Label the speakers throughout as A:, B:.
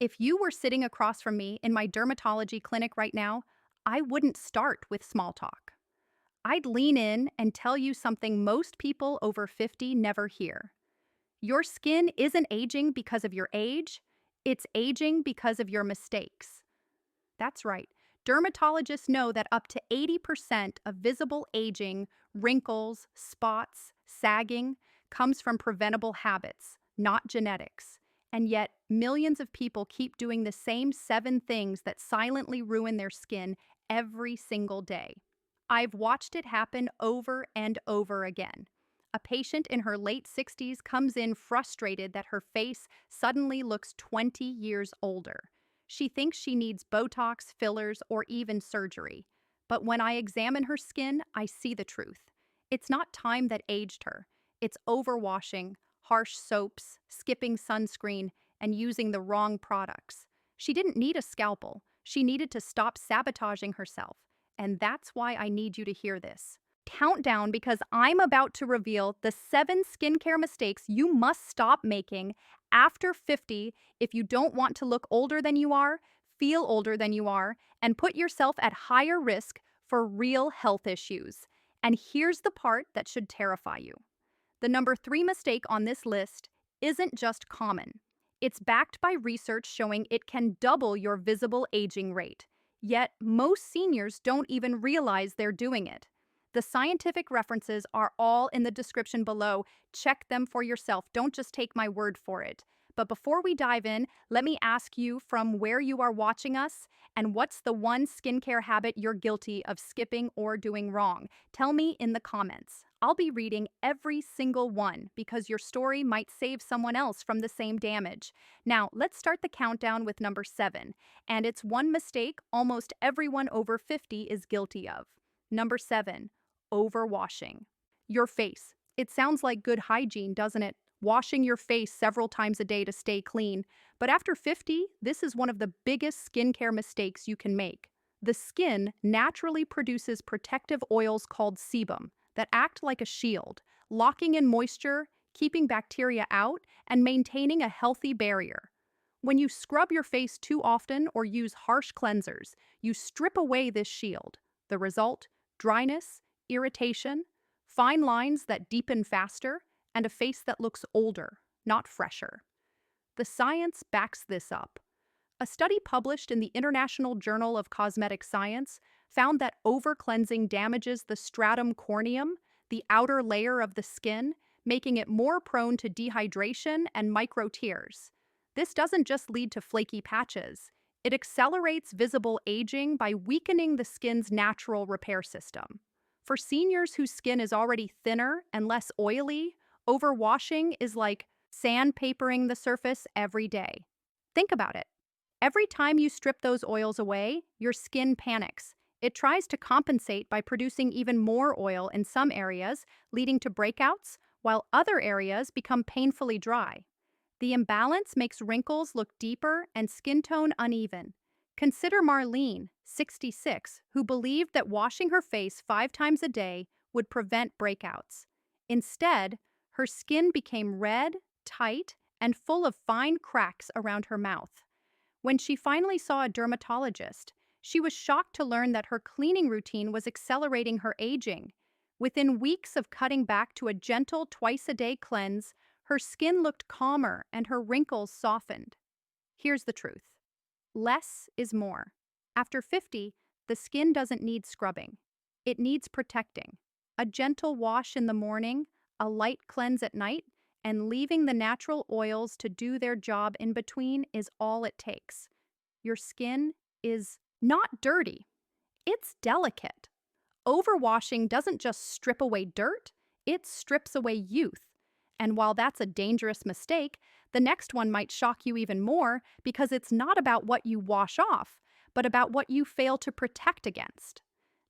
A: If you were sitting across from me in my dermatology clinic right now, I wouldn't start with small talk. I'd lean in and tell you something most people over 50 never hear. Your skin isn't aging because of your age, it's aging because of your mistakes. That's right. Dermatologists know that up to 80% of visible aging, wrinkles, spots, sagging comes from preventable habits, not genetics. And yet, millions of people keep doing the same 7 things that silently ruin their skin every single day. I've watched it happen over and over again. A patient in her late 60s comes in frustrated that her face suddenly looks 20 years older. She thinks she needs Botox, fillers, or even surgery. But when I examine her skin, I see the truth. It's not time that aged her. It's overwashing, harsh soaps, skipping sunscreen, and using the wrong products. She didn't need a scalpel. She needed to stop sabotaging herself. And that's why I need you to hear this. Count down because I'm about to reveal the 7 skincare mistakes you must stop making after 50 if you don't want to look older than you are, feel older than you are, and put yourself at higher risk for real health issues. And here's the part that should terrify you. The number 3 mistake on this list isn't just common. It's backed by research showing it can double your visible aging rate. Yet, most seniors don't even realize they're doing it. The scientific references are all in the description below. Check them for yourself. Don't just take my word for it. But before we dive in, let me ask you from where you are watching us and what's the one skincare habit you're guilty of skipping or doing wrong? Tell me in the comments. I'll be reading every single one because your story might save someone else from the same damage. Now, let's start the countdown with number 7, and it's one mistake almost everyone over 50 is guilty of. Number 7, overwashing. Your face. It sounds like good hygiene, doesn't it? Washing your face several times a day to stay clean. But after 50, this is one of the biggest skincare mistakes you can make. The skin naturally produces protective oils called sebum that act like a shield, locking in moisture, keeping bacteria out, and maintaining a healthy barrier. When you scrub your face too often or use harsh cleansers, you strip away this shield. The result? Dryness, irritation, fine lines that deepen faster, and a face that looks older, not fresher. The science backs this up. A study published in the International Journal of Cosmetic Science found that over-cleansing damages the stratum corneum, the outer layer of the skin, making it more prone to dehydration and micro-tears. This doesn't just lead to flaky patches. It accelerates visible aging by weakening the skin's natural repair system. For seniors whose skin is already thinner and less oily, overwashing is like sandpapering the surface every day. Think about it. Every time you strip those oils away, your skin panics. It tries to compensate by producing even more oil in some areas, leading to breakouts, while other areas become painfully dry. The imbalance makes wrinkles look deeper and skin tone uneven. Consider Marlene, 66, who believed that washing her face 5 times a day would prevent breakouts. Instead, her skin became red, tight, and full of fine cracks around her mouth. When she finally saw a dermatologist, she was shocked to learn that her cleaning routine was accelerating her aging. Within weeks of cutting back to a gentle twice-a-day cleanse, her skin looked calmer and her wrinkles softened. Here's the truth. Less is more. After 50, the skin doesn't need scrubbing. It needs protecting. A gentle wash in the morning, a light cleanse at night, and leaving the natural oils to do their job in between is all it takes. Your skin is not dirty. It's delicate. Overwashing doesn't just strip away dirt, it strips away youth. And while that's a dangerous mistake, the next one might shock you even more because it's not about what you wash off, but about what you fail to protect against.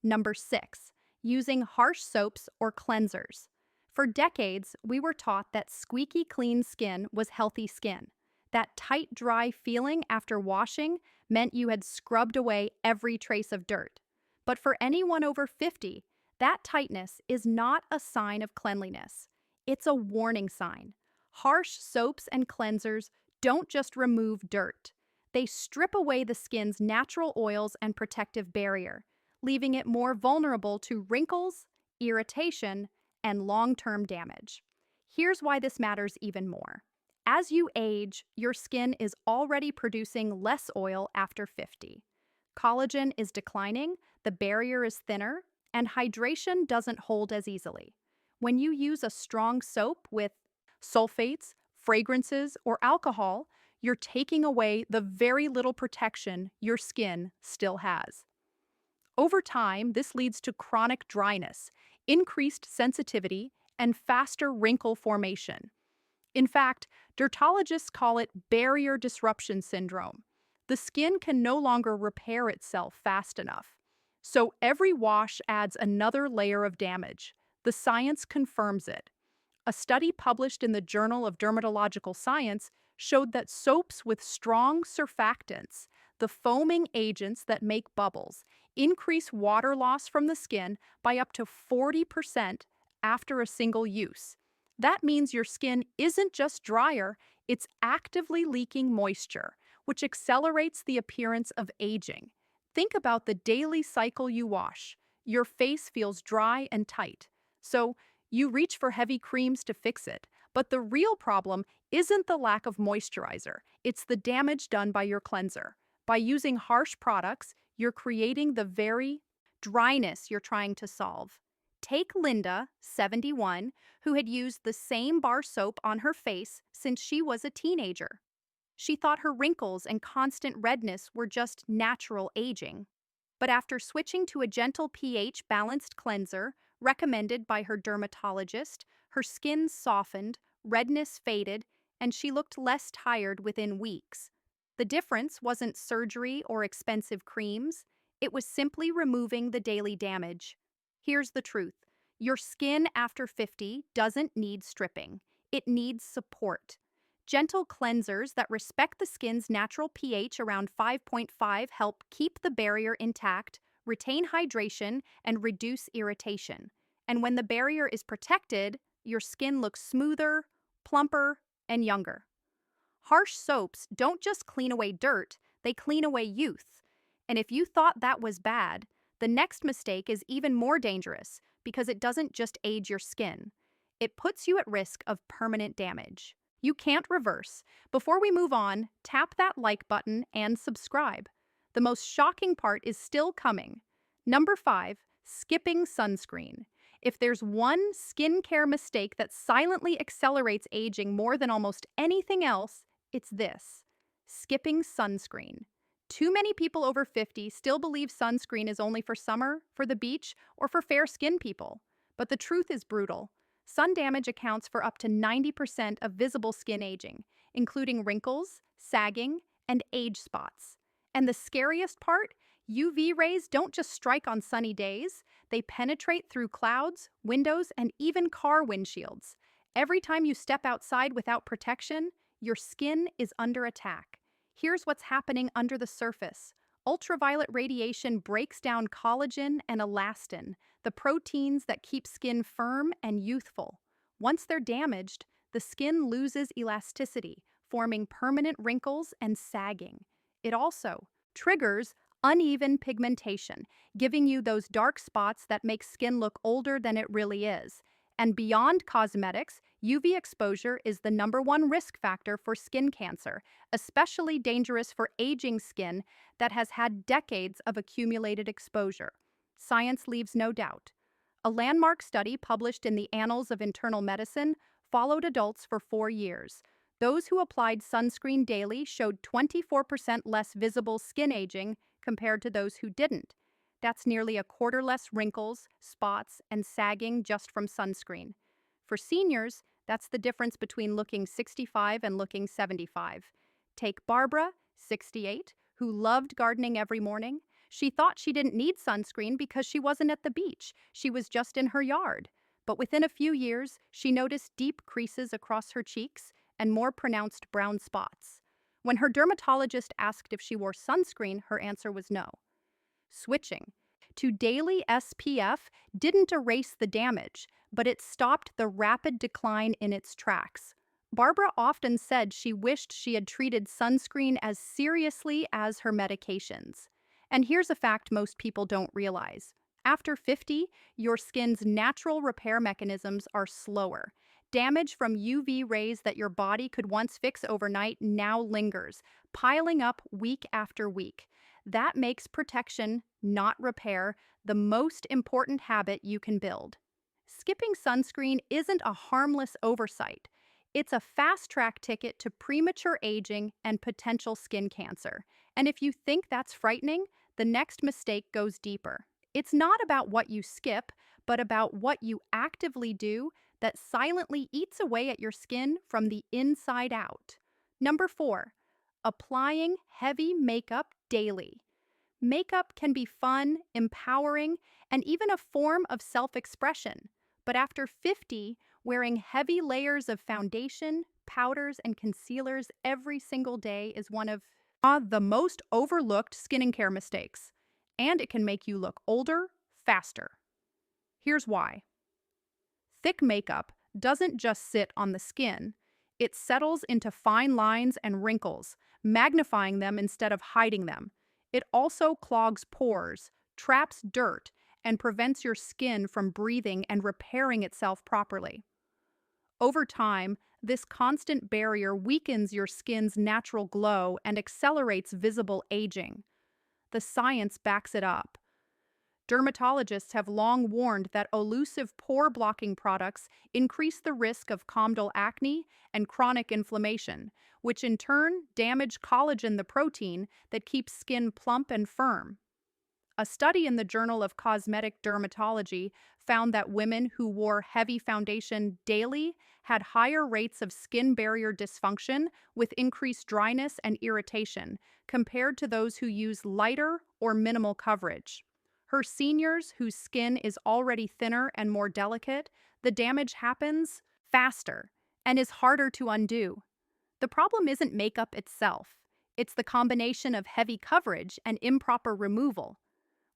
A: Number 6, using harsh soaps or cleansers. For decades, we were taught that squeaky clean skin was healthy skin. That tight, dry feeling after washing meant you had scrubbed away every trace of dirt. But for anyone over 50, that tightness is not a sign of cleanliness. It's a warning sign. Harsh soaps and cleansers don't just remove dirt. They strip away the skin's natural oils and protective barrier, leaving it more vulnerable to wrinkles, irritation, and long-term damage. Here's why this matters even more. As you age, your skin is already producing less oil after 50. Collagen is declining, the barrier is thinner, and hydration doesn't hold as easily. When you use a strong soap with sulfates, fragrances, or alcohol, you're taking away the very little protection your skin still has. Over time, this leads to chronic dryness, increased sensitivity, and faster wrinkle formation. In fact, dermatologists call it barrier disruption syndrome. The skin can no longer repair itself fast enough. So every wash adds another layer of damage. The science confirms it. A study published in the Journal of Dermatological Science showed that soaps with strong surfactants, the foaming agents that make bubbles, increase water loss from the skin by up to 40% after a single use. That means your skin isn't just drier, it's actively leaking moisture, which accelerates the appearance of aging. Think about the daily cycle you wash. Your face feels dry and tight. So, you reach for heavy creams to fix it. But the real problem isn't the lack of moisturizer, it's the damage done by your cleanser. By using harsh products, you're creating the very dryness you're trying to solve. Take Linda, 71, who had used the same bar soap on her face since she was a teenager. She thought her wrinkles and constant redness were just natural aging. But after switching to a gentle pH balanced cleanser recommended by her dermatologist, her skin softened, redness faded, and she looked less tired within weeks. The difference wasn't surgery or expensive creams, it was simply removing the daily damage. Here's the truth. Your skin after 50 doesn't need stripping. It needs support. Gentle cleansers that respect the skin's natural pH around 5.5 help keep the barrier intact, retain hydration, and reduce irritation. And when the barrier is protected, your skin looks smoother, plumper, and younger. Harsh soaps don't just clean away dirt, they clean away youth. And if you thought that was bad, the next mistake is even more dangerous because it doesn't just age your skin. It puts you at risk of permanent damage. You can't reverse. Before we move on, tap that like button and subscribe. The most shocking part is still coming. Number 5, skipping sunscreen. If there's one skincare mistake that silently accelerates aging more than almost anything else, it's this: skipping sunscreen. Too many people over 50 still believe sunscreen is only for summer, for the beach, or for fair-skinned people. But the truth is brutal. Sun damage accounts for up to 90% of visible skin aging, including wrinkles, sagging, and age spots. And the scariest part? UV rays don't just strike on sunny days, they penetrate through clouds, windows, and even car windshields. Every time you step outside without protection, your skin is under attack. Here's what's happening under the surface. Ultraviolet radiation breaks down collagen and elastin, the proteins that keep skin firm and youthful. Once they're damaged, the skin loses elasticity, forming permanent wrinkles and sagging. It also triggers uneven pigmentation, giving you those dark spots that make skin look older than it really is. And beyond cosmetics, UV exposure is the #1 risk factor for skin cancer, especially dangerous for aging skin that has had decades of accumulated exposure. Science leaves no doubt. A landmark study published in the Annals of Internal Medicine followed adults for 4 years. Those who applied sunscreen daily showed 24% less visible skin aging compared to those who didn't. That's nearly a quarter less wrinkles, spots, and sagging just from sunscreen. For seniors, that's the difference between looking 65 and looking 75. Take Barbara, 68, who loved gardening every morning. She thought she didn't need sunscreen because she wasn't at the beach. She was just in her yard. But within a few years, she noticed deep creases across her cheeks and more pronounced brown spots. When her dermatologist asked if she wore sunscreen, her answer was no. Switching to daily SPF didn't erase the damage, but it stopped the rapid decline in its tracks. Barbara often said she wished she had treated sunscreen as seriously as her medications. And here's a fact most people don't realize. After 50, your skin's natural repair mechanisms are slower. Damage from UV rays that your body could once fix overnight now lingers, piling up week after week. That makes protection, not repair, the most important habit you can build. Skipping sunscreen isn't a harmless oversight. It's a fast track ticket to premature aging and potential skin cancer. And if you think that's frightening, the next mistake goes deeper. It's not about what you skip, but about what you actively do that silently eats away at your skin from the inside out. Number 4, applying heavy makeup daily. Makeup can be fun, empowering, and even a form of self expression. But after 50, wearing heavy layers of foundation, powders, and concealers every single day is one of the most overlooked skincare mistakes. And it can make you look older faster. Here's why. Thick makeup doesn't just sit on the skin, it settles into fine lines and wrinkles, magnifying them instead of hiding them. It also clogs pores, traps dirt, and prevents your skin from breathing and repairing itself properly. Over time, this constant barrier weakens your skin's natural glow and accelerates visible aging. The science backs it up. Dermatologists have long warned that elusive pore blocking products increase the risk of comedal acne and chronic inflammation, which in turn damage collagen, the protein that keeps skin plump and firm. A study in the Journal of Cosmetic Dermatology found that women who wore heavy foundation daily had higher rates of skin barrier dysfunction with increased dryness and irritation compared to those who use lighter or minimal coverage. Her seniors, whose skin is already thinner and more delicate, the damage happens faster and is harder to undo. The problem isn't makeup itself, it's the combination of heavy coverage and improper removal.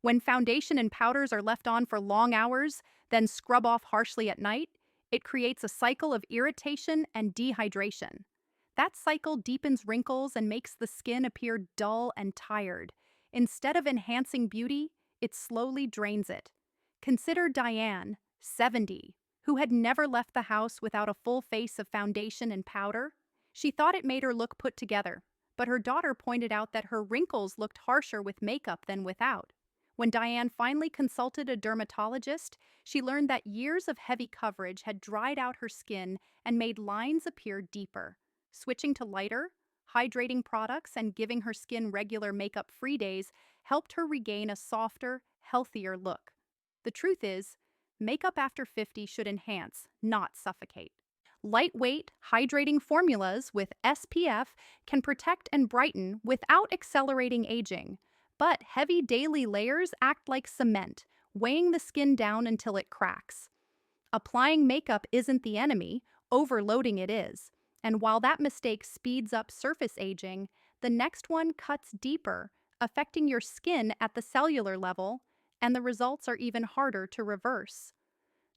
A: When foundation and powders are left on for long hours, then scrub off harshly at night, it creates a cycle of irritation and dehydration. That cycle deepens wrinkles and makes the skin appear dull and tired. Instead of enhancing beauty, it slowly drains it. Consider Diane, 70, who had never left the house without a full face of foundation and powder. She thought it made her look put together, but her daughter pointed out that her wrinkles looked harsher with makeup than without. When Diane finally consulted a dermatologist, she learned that years of heavy coverage had dried out her skin and made lines appear deeper. Switching to lighter, hydrating products and giving her skin regular makeup-free days helped her regain a softer, healthier look. The truth is, makeup after 50 should enhance, not suffocate. Lightweight, hydrating formulas with SPF can protect and brighten without accelerating aging. But heavy daily layers act like cement, weighing the skin down until it cracks. Applying makeup isn't the enemy, overloading it is. And while that mistake speeds up surface aging, the next one cuts deeper, affecting your skin at the cellular level, and the results are even harder to reverse.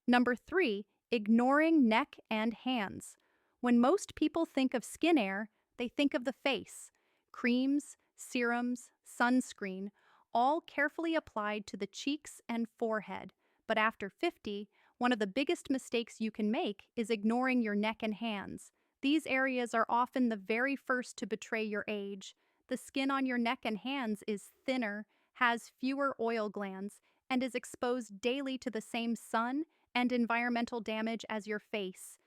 A: Number 3, ignoring neck and hands. When most people think of skin air, they think of the face. Creams, serums, sunscreen, all carefully applied to the cheeks and forehead. But after 50, one of the biggest mistakes you can make is ignoring your neck and hands. These areas are often the very first to betray your age. The skin on your neck and hands is thinner, has fewer oil glands, and is exposed daily to the same sun and environmental damage as your face.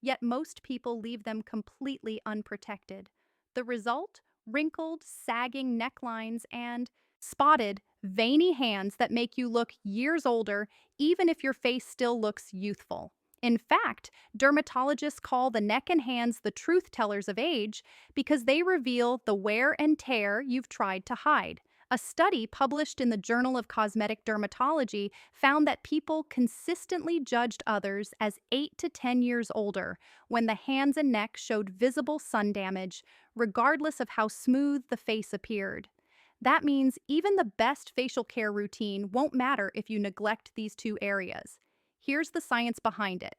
A: Yet most people leave them completely unprotected. The result? Wrinkled, sagging necklines and spotted, veiny hands that make you look years older, even if your face still looks youthful. In fact, dermatologists call the neck and hands the truth tellers of age because they reveal the wear and tear you've tried to hide. A study published in the Journal of Cosmetic Dermatology found that people consistently judged others as 8 to 10 years older when the hands and neck showed visible sun damage, regardless of how smooth the face appeared. That means even the best facial care routine won't matter if you neglect these two areas. Here's the science behind it.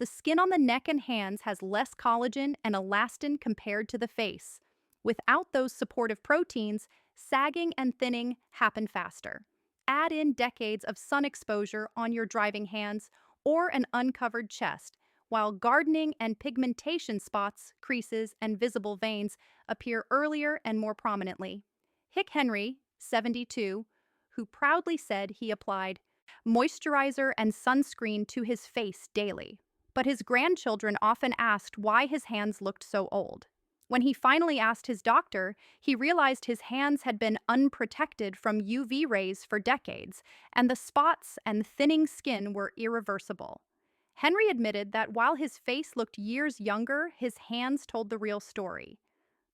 A: The skin on the neck and hands has less collagen and elastin compared to the face. Without those supportive proteins, sagging and thinning happen faster. Add in decades of sun exposure on your driving hands or an uncovered chest, while gardening and pigmentation spots, creases, and visible veins appear earlier and more prominently. Hick Henry, 72, who proudly said he applied moisturizer and sunscreen to his face daily. But his grandchildren often asked why his hands looked so old. When he finally asked his doctor, he realized his hands had been unprotected from UV rays for decades, and the spots and thinning skin were irreversible. Henry admitted that while his face looked years younger, his hands told the real story.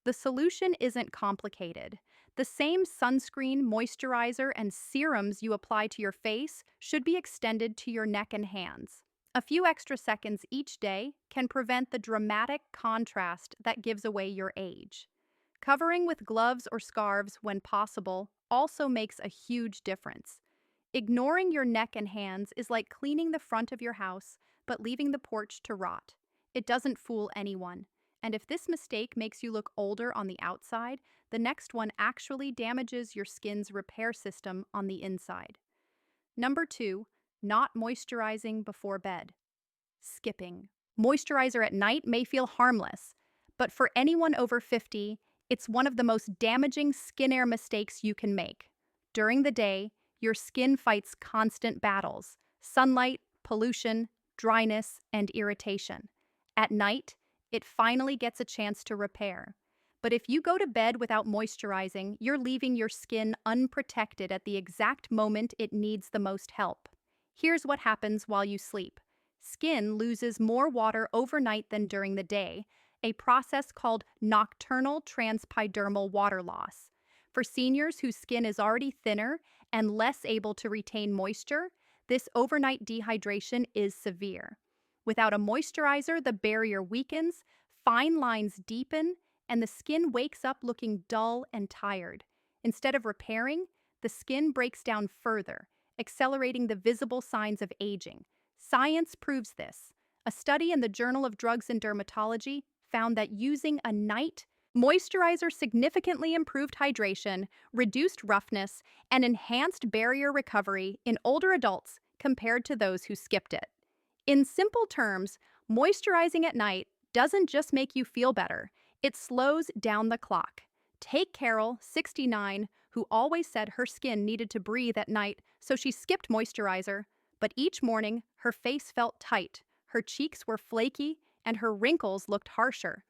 A: The solution isn't complicated. The same sunscreen, moisturizer, and serums you apply to your face should be extended to your neck and hands. A few extra seconds each day can prevent the dramatic contrast that gives away your age. Covering with gloves or scarves when possible also makes a huge difference. Ignoring your neck and hands is like cleaning the front of your house but leaving the porch to rot. It doesn't fool anyone. And if this mistake makes you look older on the outside, the next one actually damages your skin's repair system on the inside. Number 2, not moisturizing before bed. Skipping. Moisturizer at night may feel harmless, but for anyone over 50, it's one of the most damaging skincare mistakes you can make. During the day, your skin fights constant battles: sunlight, pollution, dryness, and irritation. At night, it finally gets a chance to repair. But if you go to bed without moisturizing, you're leaving your skin unprotected at the exact moment it needs the most help. Here's what happens while you sleep. Skin loses more water overnight than during the day, a process called nocturnal transepidermal water loss. For seniors whose skin is already thinner and less able to retain moisture, this overnight dehydration is severe. Without a moisturizer, the barrier weakens, fine lines deepen, and the skin wakes up looking dull and tired. Instead of repairing, the skin breaks down further, accelerating the visible signs of aging. Science proves this. A study in the Journal of Drugs and Dermatology found that using a night moisturizer significantly improved hydration, reduced roughness, and enhanced barrier recovery in older adults compared to those who skipped it. In simple terms, moisturizing at night doesn't just make you feel better, it slows down the clock. Take Carol, 69, who always said her skin needed to breathe at night, so she skipped moisturizer. But each morning, her face felt tight, her cheeks were flaky, and her wrinkles looked harsher.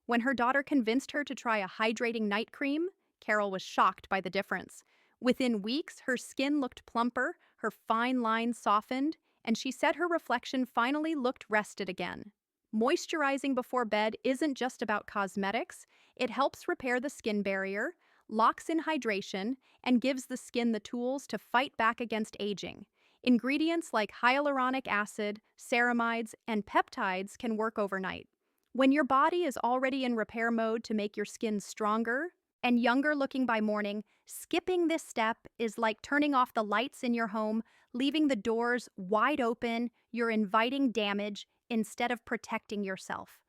A: When her daughter convinced her to try a hydrating night cream, Carol was shocked by the difference. Within weeks, her skin looked plumper, her fine lines softened, and she said her reflection finally looked rested again. Moisturizing before bed isn't just about cosmetics. It helps repair the skin barrier, locks in hydration, and gives the skin the tools to fight back against aging. Ingredients like hyaluronic acid, ceramides, and peptides can work overnight. When your body is already in repair mode to make your skin stronger and younger looking by morning, skipping this step is like turning off the lights in your home, leaving the doors wide open. You're inviting damage instead of protecting yourself.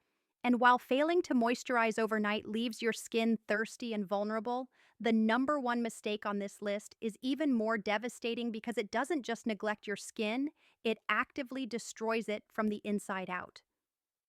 A: And while failing to moisturize overnight leaves your skin thirsty and vulnerable, the number one mistake on this list is even more devastating because it doesn't just neglect your skin, it actively destroys it from the inside out.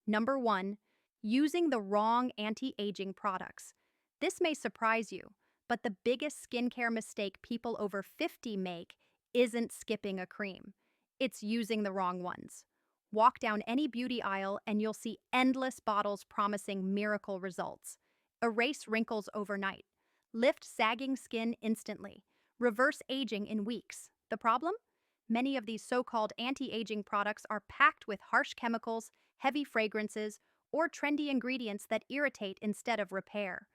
A: Number 1, using the wrong anti-aging products. This may surprise you, but the biggest skincare mistake people over 50 make isn't skipping a cream. It's using the wrong ones. Walk down any beauty aisle and you'll see endless bottles promising miracle results. Erase wrinkles overnight. Lift sagging skin instantly. Reverse aging in weeks. The problem? Many of these so-called anti-aging products are packed with harsh chemicals, heavy fragrances, or trendy ingredients that irritate instead of repair.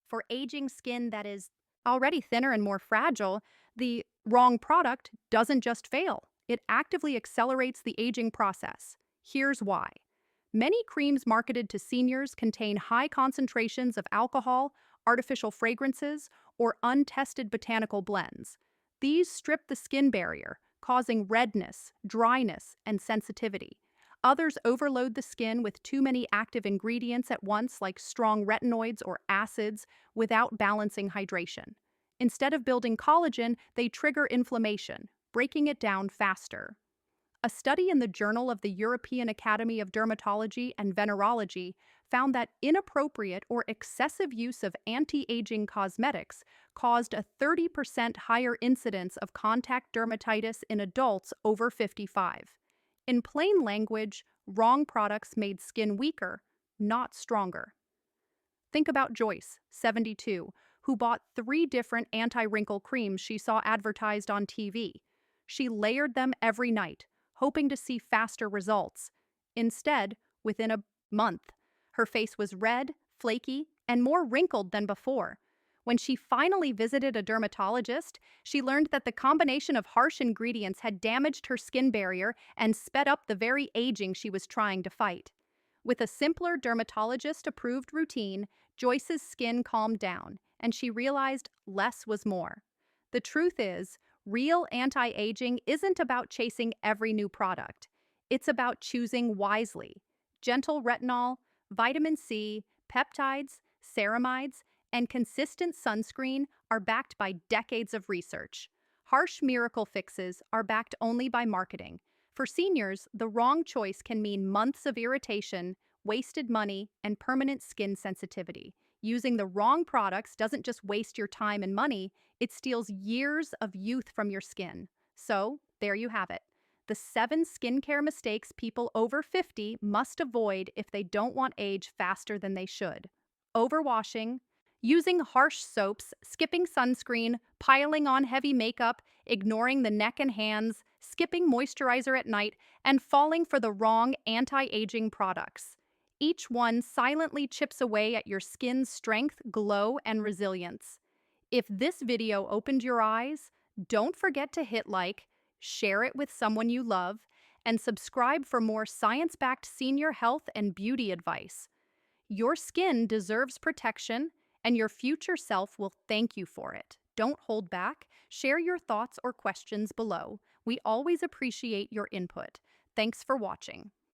A: For aging skin that is already thinner and more fragile, the wrong product doesn't just fail. It actively accelerates the aging process. Here's why. Many creams marketed to seniors contain high concentrations of alcohol, artificial fragrances, or untested botanical blends. These strip the skin barrier, causing redness, dryness, and sensitivity. Others overload the skin with too many active ingredients at once, like strong retinoids or acids, without balancing hydration. Instead of building collagen, they trigger inflammation, breaking it down faster. A study in the Journal of the European Academy of Dermatology and Venerology found that inappropriate or excessive use of anti-aging cosmetics caused a 30% higher incidence of contact dermatitis in adults over 55. In plain language, wrong products made skin weaker, not stronger. Think about Joyce, 72, who bought 3 different anti-wrinkle creams she saw advertised on TV. She layered them every night, hoping to see faster results. Instead, within a month, her face was red, flaky, and more wrinkled than before. When she finally visited a dermatologist, she learned that the combination of harsh ingredients had damaged her skin barrier and sped up the very aging she was trying to fight. With a simpler dermatologist-approved routine, Joyce's skin calmed down, and she realized less was more. The truth is, real anti-aging isn't about chasing every new product. It's about choosing wisely. Gentle retinol, vitamin C, peptides, ceramides, and consistent sunscreen are backed by decades of research. Harsh miracle fixes are backed only by marketing. For seniors, the wrong choice can mean months of irritation, wasted money, and permanent skin sensitivity. Using the wrong products doesn't just waste your time and money, it steals years of youth from your skin. So, there you have it. The 7 skincare mistakes people over 50 must avoid if they don't want age faster than they should. Overwashing, using harsh soaps, skipping sunscreen, piling on heavy makeup, ignoring the neck and hands, skipping moisturizer at night, and falling for the wrong anti-aging products. Each one silently chips away at your skin's strength, glow, and resilience. If this video opened your eyes, don't forget to hit like, share it with someone you love, and subscribe for more science-backed senior health and beauty advice. Your skin deserves protection, and your future self will thank you for it. Don't hold back. Share your thoughts or questions below. We always appreciate your input. Thanks for watching.